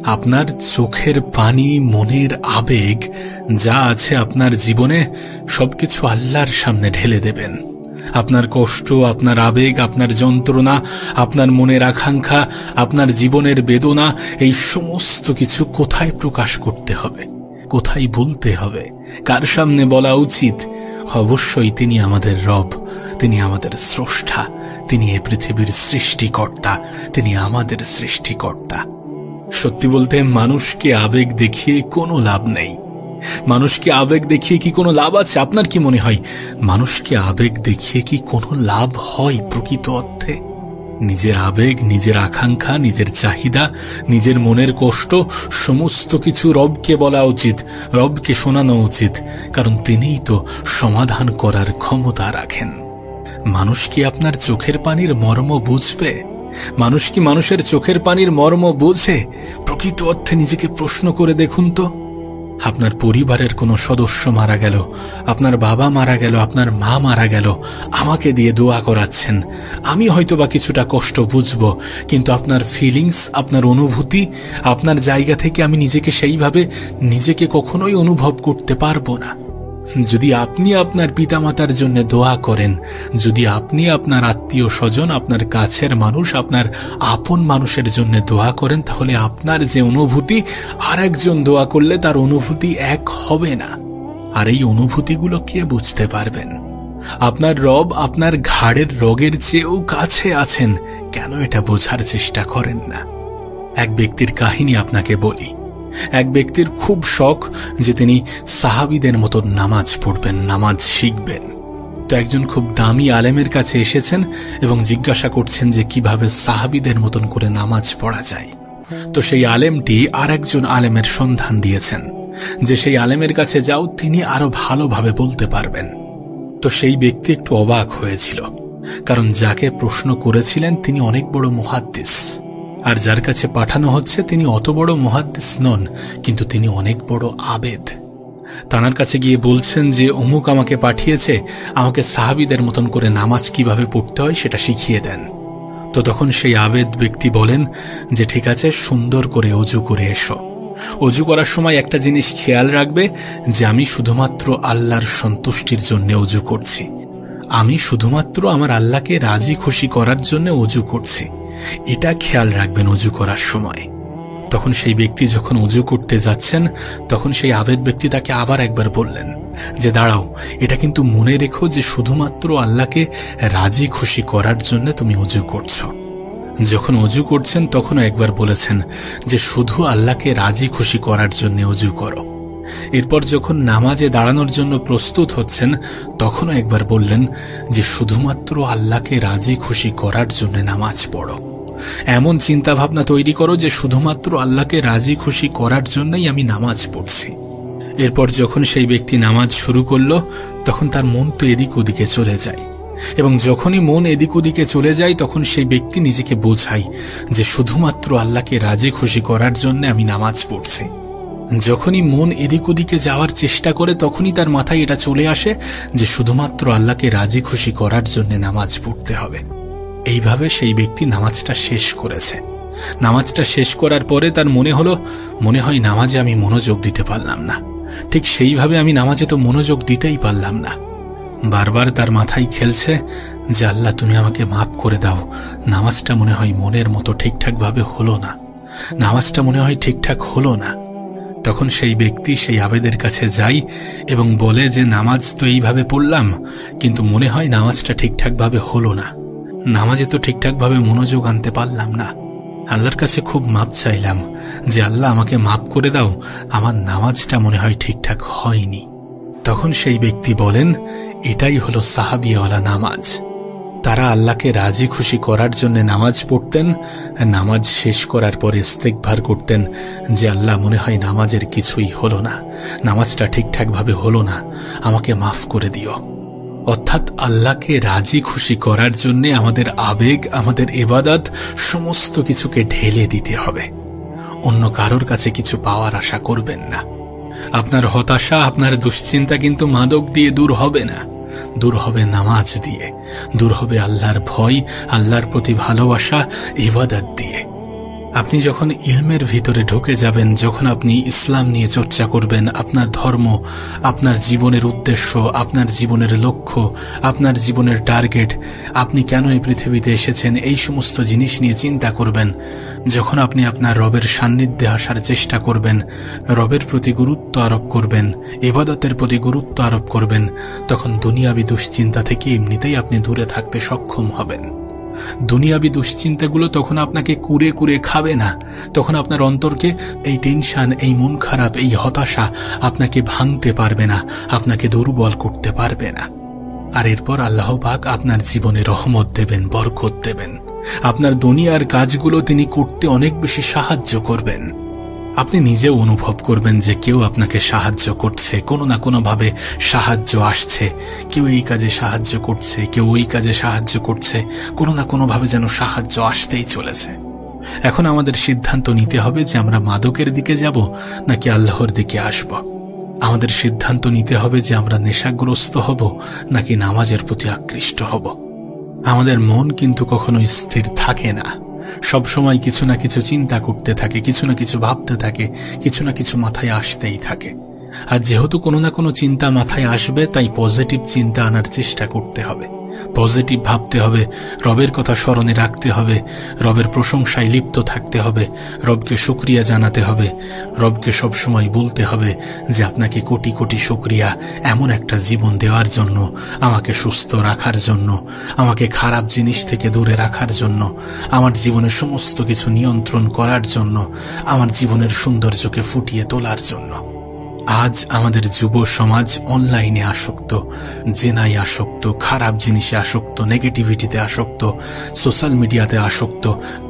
আপনার চোখের পানি, মনের আবেগ যা আছে আপনার জীবনে সবকিছু আল্লাহর সামনে ঢেলে দেবেন। আপনার কষ্ট, আপনার আবেগ, আপনার যন্ত্রণা, আপনার মনের আকাঙ্ক্ষা, আপনার জীবনের বেদনা, এই সমস্ত কিছু কোথায় প্রকাশ করতে হবে, কোথায় বলতে হবে, কার সামনে বলা উচিত? অবশ্যই তিনি আমাদের রব, তিনি আমাদের স্রষ্টা, তিনি এই পৃথিবীর সৃষ্টিকর্তা, তিনি আমাদের সৃষ্টিকর্তা। সত্যি বলতে মানুষকে আবেগ দেখিয়ে কোনো লাভ নেই। মানুষকে আবেগ দেখিয়ে কি কোনো লাভ আছে? আপনার কি মনে হয় মানুষকে আবেগ দেখিয়ে কি কোনো লাভ হয় প্রকৃত অর্থে? নিজের আবেগ, নিজের আকাঙ্ক্ষা, নিজের চাহিদা, নিজের মনের কষ্ট সমস্ত কিছু রবকে বলা উচিত, রবকে শোনানো উচিত, কারণ তিনিই তো সমাধান করার ক্ষমতা রাখেন। মানুষ কি আপনার চোখের পানির মর্ম বুঝবে? মানুষ কি মানুষের চোখের পানির মর্ম বোঝে? প্রকৃত অর্থে নিজেকে প্রশ্ন করে দেখুন তো। আপনার পরিবারের কোনো সদস্য মারা গেল, আপনার বাবা মারা গেল, আপনার মা মারা গেল, আমাকে দিয়ে দোয়া করাচ্ছেন। আমি হয়তোবা কিছুটা কষ্ট বুঝব, কিন্তু আপনার ফিলিংস, আপনার অনুভূতি, আপনার জায়গা থেকে আমি নিজেকে সেইভাবে নিজেকে কখনোই অনুভব করতে পারবো না। যদি আপনি আপনার পিতামাতার জন্য দোয়া করেন, যদি আপনি আপনার আত্মীয় স্বজন, আপনার কাছের মানুষ, আপনার আপন মানুষের জন্য দোয়া করেন, তাহলে আপনার যে অনুভূতি আর একজন দোয়া করলে তার অনুভূতি এক হবে না। আর এই অনুভূতিগুলো কে বুঝতে পারবেন? আপনার রব আপনার ঘাড়ের রগের চেয়েও কাছে আছেন। কেন এটা বোঝার চেষ্টা করেন না? এক ব্যক্তির কাহিনী আপনাকে বলি। এক ব্যক্তির খুব শখ যে তিনি সাহাবীদের মতো নামাজ পড়বেন, নামাজ শিখবেন। তো একজন খুব দামি আলেমের কাছে এসেছেন এবং জিজ্ঞাসা করছেন যে কিভাবে সাহাবীদের মতন করে নামাজ পড়া যায়। তো সেই আলেমটি আর একজন আলেমের সন্ধান দিয়েছেন যে সেই আলেমের কাছে যাও, তিনি আরো ভালোভাবে বলতে পারবেন। তো সেই ব্যক্তি একটু অবাক হয়েছিল, কারণ যাকে প্রশ্ন করেছিলেন তিনি অনেক বড় মুহাদ্দিস, আর যার কাছে পাঠানো হচ্ছে তিনি অত বড় মুহাদ্দিস নন, কিন্তু তিনি অনেক বড় আবেদ। তানার কাছে গিয়ে বলছেন যে অমুক আমাকে পাঠিয়েছে, আমাকে সাহাবীদের মতন করে নামাজ কিভাবে পড়তে হয় সেটা শিখিয়ে দেন। তো তখন সেই আবেদ ব্যক্তি বলেন যে ঠিক আছে, সুন্দর করে অজু করে এসো। অজু করার সময় একটা জিনিস খেয়াল রাখবে যে আমি শুধুমাত্র আল্লাহর সন্তুষ্টির জন্য অজু করছি, আমি শুধুমাত্র আমার আল্লাহকে রাজি খুশি করার জন্য অজু করছি, এটা খেয়াল রাখবেন অজু করার সময়। তখন সেই ব্যক্তি যখন অজু করতে যাচ্ছেন, তখন সেই আবেদ ব্যক্তি তাকে আবার একবার বললেন যে দাঁড়াও, এটা কিন্তু মনে রেখো যে শুধুমাত্র আল্লাহকে রাজি খুশি করার জন্য তুমি অজু করছো। যখন অজু করছেন তখনও একবার বলেছেন যে শুধু আল্লাহকে রাজি খুশি করার জন্য অজু করো। এরপর যখন নামাজে দাঁড়ানোর জন্য প্রস্তুত হচ্ছেন, তখনও একবার বললেন যে শুধুমাত্র আল্লাহকে রাজি খুশি করার জন্য নামাজ পড়ো। এমন চিন্তা ভাবনা তৈরি করো যে শুধুমাত্র আল্লাহকে রাজি খুশি করার জন্যই আমি নামাজ পড়ছি। এরপর যখন সেই ব্যক্তি নামাজ শুরু করলো, তখন তার মন তো এদিক ওদিকে চলে যায়, এবং যখনই মন এদিক ওদিকে চলে যায় তখন সেই ব্যক্তি নিজেকে বোঝায় যে শুধুমাত্র আল্লাহকে রাজি খুশি করার জন্য আমি নামাজ পড়ছি। যখনই মন এদিক ওদিকে যাওয়ার চেষ্টা করে তখনই তার মাথায় এটা চলে আসে যে শুধুমাত্র আল্লাহকে রাজি খুশি করার জন্য নামাজ পড়তে হবে। এইভাবে সেই ব্যক্তি নামাজটা শেষ করেছে। নামাজটা শেষ করার পরে তার মনে হয় নামাজে আমি মনোযোগ দিতে পারলাম না, ঠিক সেইভাবে আমি নামাজে তো মনোযোগ দিতেই পারলাম না। বারবার তার মাথায় খেলছে যে আল্লাহ তুমি আমাকে মাফ করে দাও, নামাজটা মনে হয় মনের মতো ঠিকঠাক ভাবে হলো না, নামাজটা মনে হয় ঠিকঠাক হলো না। তখন সেই ব্যক্তি সেই আবেদের কাছে যায় এবং বলে যে নামাজ তো এইভাবে পড়লাম, কিন্তু মনে হয় নামাজটা ঠিকঠাক ভাবে হলো না, নামাজে তো ঠিকঠাক ভাবে মনোযোগ আনতে পারলাম না। আল্লাহর কাছে খুব মাপ চাইলাম যে আল্লাহ আমাকে মাফ করে দাও, আমার নামাজটা মনে হয় ঠিকঠাক হয়নি। তখন সেই ব্যক্তি বলেন এটাই হলো সাহাবিওয়ালা নামাজ। তারা আল্লাহকে রাজি খুশি করার জন্য নামাজ পড়তেন, নামাজ শেষ করার পর ইস্তেগফার করতেন যে আল্লাহ মনে হয় নামাজের কিছুই হলো না, নামাজটা ঠিকঠাক ভাবে হলো না, আমাকে মাফ করে দিও। অর্থাৎ আল্লাহকে রাজি খুশি করার জন্য আমাদের আবেগ, আমাদের ইবাদত সমস্ত কিছুকে ঢেলে দিতে হবে। অন্য কারোর কাছে কিছু পাওয়ার আশা করবেন না। আপনার হতাশা, আপনার দুশ্চিন্তা কিন্তু মাদক দিয়ে দূর হবে না, দূর হবে নামাজ দিয়ে, দূর হবে আল্লাহর ভয়, আল্লাহর প্রতি ভালোবাসা, ইবাদত দিয়ে। আপনি যখন ইলমের ভিতরে ঢুকে যাবেন, যখন আপনি ইসলাম নিয়ে চর্চা করবেন, আপনার ধর্ম, আপনার জীবনের উদ্দেশ্য, আপনার জীবনের লক্ষ্য, আপনার জীবনের টার্গেট, আপনি কেন এই পৃথিবীতে এসেছেন, এই সমস্ত জিনিস নিয়ে চিন্তা করবেন, যখন আপনি আপনার রবের সান্নিধ্যে আসার চেষ্টা করবেন, রবের প্রতি গুরুত্ব আরোপ করবেন, ইবাদতের প্রতি গুরুত্ব আরোপ করবেন, তখন দুনিয়াবি দুশ্চিন্তা থেকে এমনিতেই আপনি দূরে থাকতে সক্ষম হবেন। দুনিয়াবি দুশ্চিন্তাগুলো তখন আপনাকে কুরে কুরে খাবে না। তখন আপনার অন্তরকে এই টেনশন, এই মন খারাপ, এই হতাশা আপনাকে ভাঙতে পারবে না, আপনাকে দুর্বল করতে পারবে না। আর এরপর আল্লাহ পাক আপনার জীবনে রহমত দেবেন, বরকত দেবেন। আপনার দুনিয়ার কাজগুলো তিনি করতে অনেক বেশি সাহায্য করবেন। আপনি নিজেও অনুভব করবেন যে কেউ আপনাকে সাহায্য করছে, কোনো না কোনোভাবে সাহায্য আসছে। কেউ এই কাজে সাহায্য করছে, কেউ ওই কাজে সাহায্য করছে, কোনো না কোনোভাবে যেন সাহায্য আসতেই চলেছে। এখন আমাদের সিদ্ধান্ত নিতে হবে যে আমরা মাদকের দিকে যাব নাকি আল্লাহর দিকে আসব। আমাদের সিদ্ধান্ত নিতে হবে যে আমরা নেশাগ্রস্ত হব নাকি নামাজের প্রতি আকৃষ্ট হব। আমাদের মন কিন্তু কখনো স্থির থাকে না, সব সময় কিছু না কিছু চিন্তা করতে থাকে, কিছু না কিছু ভাবতে থাকে, কিছু না কিছু মাথায় আসতেই থাকে। আর যেহেতু কোনো না কোনো চিন্তা মাথায় আসবে, তাই পজিটিভ চিন্তা আনার চেষ্টা করতে হবে, পজিটিভ ভাবতে হবে, রবের কথা স্মরণে রাখতে হবে, রবের প্রশংসায় লিপ্ত থাকতে হবে, রবকে শুকরিয়া জানাতে হবে, রবকে সব সময় বলতে হবে যে আপনাকে কোটি কোটি শুকরিয়া এমন একটা জীবন দেওয়ার জন্য, আমাকে সুস্থ রাখার জন্য, আমাকে খারাপ জিনিস থেকে দূরে রাখার জন্য, আমার জীবনের সমস্ত কিছু নিয়ন্ত্রণ করার জন্য, আমার জীবনের সৌন্দর্যকে ফুটিয়ে তোলার জন্য। আজ আমাদের যুব সমাজ অনলাইনে আসক্ত, জেনায় আসক্ত, খারাপ জিনিসে আসক্ত, নেগেটিভিটিতে আসক্ত, সোশ্যাল মিডিয়াতে আসক্ত,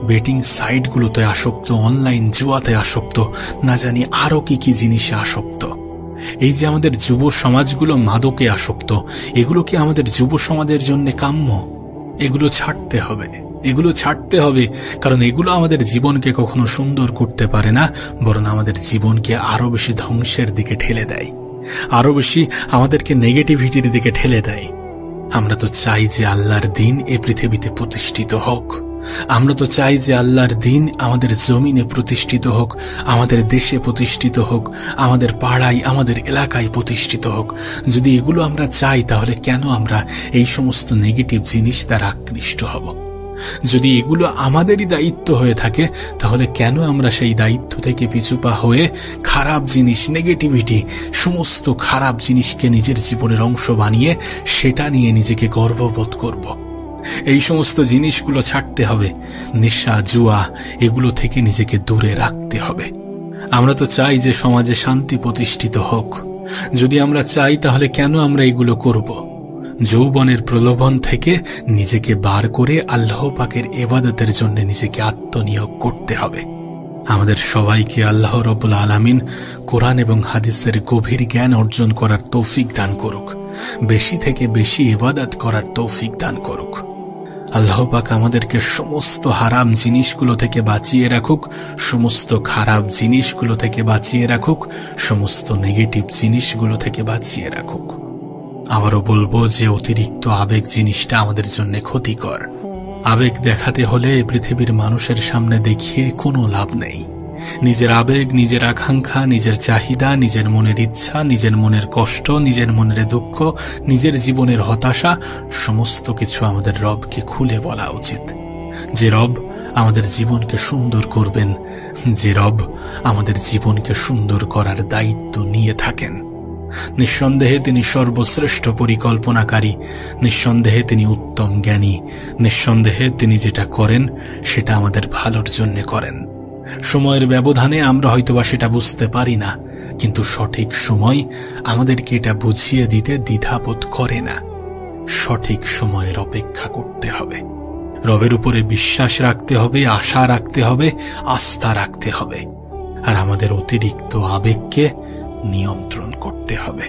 বেটিং সাইটগুলোতে আসক্ত, অনলাইন জুয়াতে আসক্ত, না জানি আরো কি কি জিনিসে আসক্ত। এই যে আমাদের যুব সমাজগুলো মাদকে আসক্ত, এগুলো কি আমাদের যুব সমাজের জন্য কাম্য? এগুলো ছাড়তে হবে, এগুলো ছাড়তে হবে, কারণ এগুলো আমাদের জীবনকে কখনো সুন্দর করতে পারে না, বরং আমাদের জীবনকে আরো বেশি ধ্বংসের দিকে ঠেলে দেয়, আরো বেশি আমাদেরকে নেগেটিভিটির দিকে ঠেলে দেয়। আমরা তো চাই যে আল্লাহর দ্বীন এ পৃথিবীতে প্রতিষ্ঠিত হোক, আমরা তো চাই যে আল্লাহর দ্বীন আমাদের জমিনে প্রতিষ্ঠিত হোক, আমাদের দেশে প্রতিষ্ঠিত হোক, আমাদের পাড়ায়, আমাদের এলাকায় প্রতিষ্ঠিত হোক। যদি এগুলো আমরা চাই, তাহলে কেন আমরা এই সমস্ত নেগেটিভ জিনিস দ্বারা আকৃষ্ট হব? যদি এগুলো আমাদেরই দায়িত্ব হয়ে থাকে, তাহলে কেন আমরা সেই দায়িত্ব থেকে পিছুপা হয়ে খারাপ জিনিস, নেগেটিভিটি, সমস্ত খারাপ জিনিসকে নিজের জীবনের অংশ বানিয়ে সেটা নিয়ে নিজেকে গর্ববোধ করব? এই সমস্ত জিনিসগুলো ছাড়তে হবে, নেশা, জুয়া, এগুলো থেকে নিজেকে দূরে রাখতে হবে। আমরা তো চাই যে সমাজে শান্তি প্রতিষ্ঠিত হোক। যদি আমরা চাই, তাহলে কেন আমরা এগুলো করব? যৌবনের প্রলোভন থেকে নিজেকে বার করে আল্লাহ পাকের ইবাদতের জন্য নিজেকে আত্মনিয়োগ করতে হবে। আমাদের সবাইকে আল্লাহ রাব্বুল আলামিন কোরআন এবং হাদিসের গভীর জ্ঞান অর্জন করার তৌফিক দান করুক, বেশি থেকে বেশি ইবাদত করার তৌফিক দান করুক। আল্লাহ পাক আমাদেরকে সমস্ত হারাম জিনিসগুলো থেকে বাঁচিয়ে রাখুক, সমস্ত খারাপ জিনিসগুলো থেকে বাঁচিয়ে রাখুক, সমস্ত নেগেটিভ জিনিসগুলো থেকে বাঁচিয়ে রাখুক। আবারও বলবো যে অতিরিক্ত আবেগ জিনিসটা আমাদের জন্য ক্ষতিকর। আবেগ দেখাতে হলে পৃথিবীর মানুষের সামনে দেখিয়ে কোনো লাভ নেই। নিজের আবেগ, নিজের আকাঙ্ক্ষা, নিজের চাহিদা, নিজের মনের ইচ্ছা, নিজের মনের কষ্ট, নিজের মনের দুঃখ, নিজের জীবনের হতাশা, সমস্ত কিছু আমাদের রবকে খুলে বলা উচিত। যে রব আমাদের জীবনকে সুন্দর করবেন, যে রব আমাদের জীবনকে সুন্দর করার দায়িত্ব নিয়ে থাকেন। নিঃসন্দেহে তিনি সর্বশ্রেষ্ঠ পরিকল্পনাকারী, নিঃসন্দেহে তিনি উত্তম জ্ঞানী, নিঃসন্দেহে তিনি যেটা করেন সেটা আমাদের ভালোর জন্য করেন। সময়ের ব্যবধানে আমরা হয়তোবা সেটা বুঝতে পারি না, কিন্তু সঠিক সময় আমাদেরকে এটা বুঝিয়ে দিতে দ্বিধাবোধ করে না। সঠিক সময়ের অপেক্ষা করতে হবে, রবের উপরে বিশ্বাস রাখতে হবে, আশা রাখতে হবে, আস্থা রাখতে হবে, আর আমাদের অতিরিক্ত আবেগকে নিয়ন্ত্রণ করতে হবে।